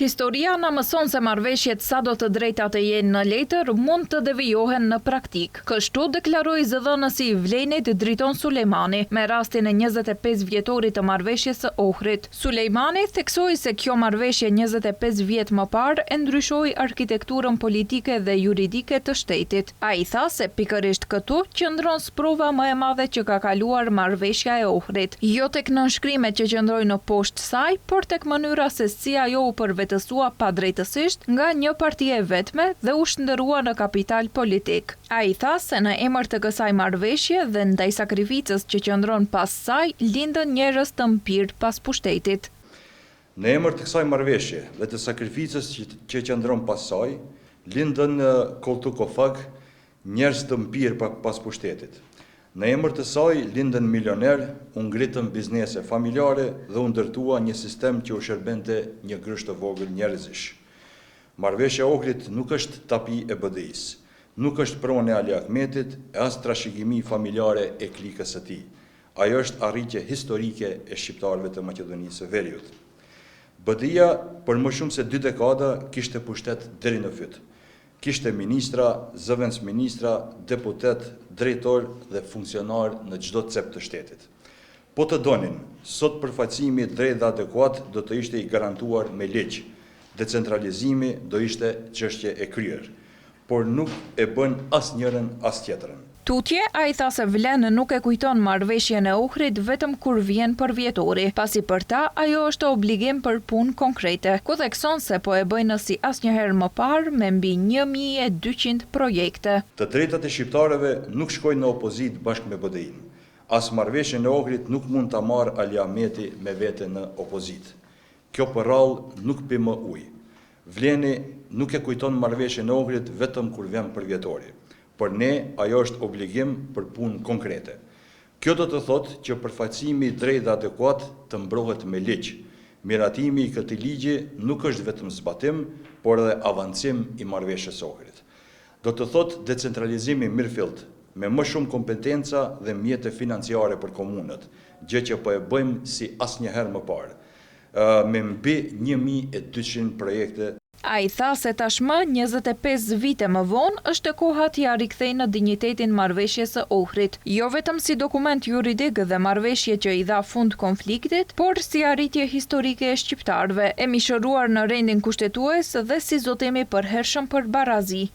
Historia na mëson se marrëveshjet sado të drejta të jenë në letër mund të devijohen në praktik. Kështu deklaroi zëdhënësi i Vlenit Driton Sulejmani me rastin e 25 vjetorit të marrëveshjes së Ohrit. Sulejmani theksoi se kjo marrëveshje 25 vjet më parë e ndryshoi arkitekturën politike dhe juridike të shtetit. Ai tha se pikërisht këtu qëndron sprova më e madhe që ka kaluar marrëveshja e Ohrit. Jo tek nënshkrimet që qëndrojnë në poshtë saj, por tek mënyra se si ajo u përvetësua padrejtësisht nga një parti e vetme dhe u shndërrua në kapital politik. Ai tha se në emër të kësaj marrëveshje dhe ndaj sakrificës që qëndron pas saj, lindën njerëz të mpirë pas pushtetit. Në emër të kësaj marrëveshje dhe të sakrificës që qëndron pas saj, lindën koltukofag njerëz të mpirë pas pushtetit. Në emër të saj lindën milioner, u ngritën biznese familjare dhe u ndërtua një sistem që u shërbente një grysht të vogël njerëzish. Marrëveshja e Ohrit nuk është tapi e BDI-s, nuk është pronë e Ali Ahmetit e as trashëgimi familjare e klikës së tij. Ajo është arritje historike e shqiptarëve të Maqedonisë së Veriut. BDI-ja për më shumë se 2 dekada kishte pushtet deri në fyt. Kishte ministra, zëvendës ministra, deputet, drejtor dhe funksionar në çdo cep të shtetit. Po të donin, sot përfaqësimi drejt dhe adekuat do të ishte i garantuar me ligj. Decentralizimi do ishte çështje e kryer, por nuk e bën asnjërin as tjetrën. Tutje, ai tha se Vlen nuk e kujton marrëveshjen e Ohrit vetëm kur vjen për vjetori, pasi për ta ajo është obligim për punë konkrete, ku thekson se po e bëjnë si asnjëherë më parë me mbi 1200 projekte. Të drejtat e shqiptarëve nuk shkojnë në opozit bashkë me BDI-n. As marrëveshjen e Ohrit nuk mund ta marrë Ali Ahmeti me vete në opozit. Kjo përrallë nuk pi më ujë. Vleni nuk e kujton marrëveshjen e Ohrit vetëm kur vjen për vjetori. Për ne, ajo është obligim për punë konkrete. Kjo do të thotë që përfaqësimi drejt dhe adekuat të mbrohet me ligj. Miratimi i këtij ligji nuk është vetëm zbatim, por edhe avancim i marrëveshjes së Ohrit. Do të thotë decentralizimi mirëfillt, me më shumë kompetenca dhe mjete financiare për komunët, gjë që po e bëjmë si asnjëherë më parë, me mbi 1200 projekte. Ai tha se tashmë 25 vite më vonë është koha t'ia rikthejë në dinjitetin marrëveshjes së Ohrit, jo vetëm si dokument juridik dhe marrëveshje që i dha fund konfliktit, por si arritje historike e shqiptarëve, e mishëruar në rendin kushtetues dhe si zotimi përhershëm për barazi.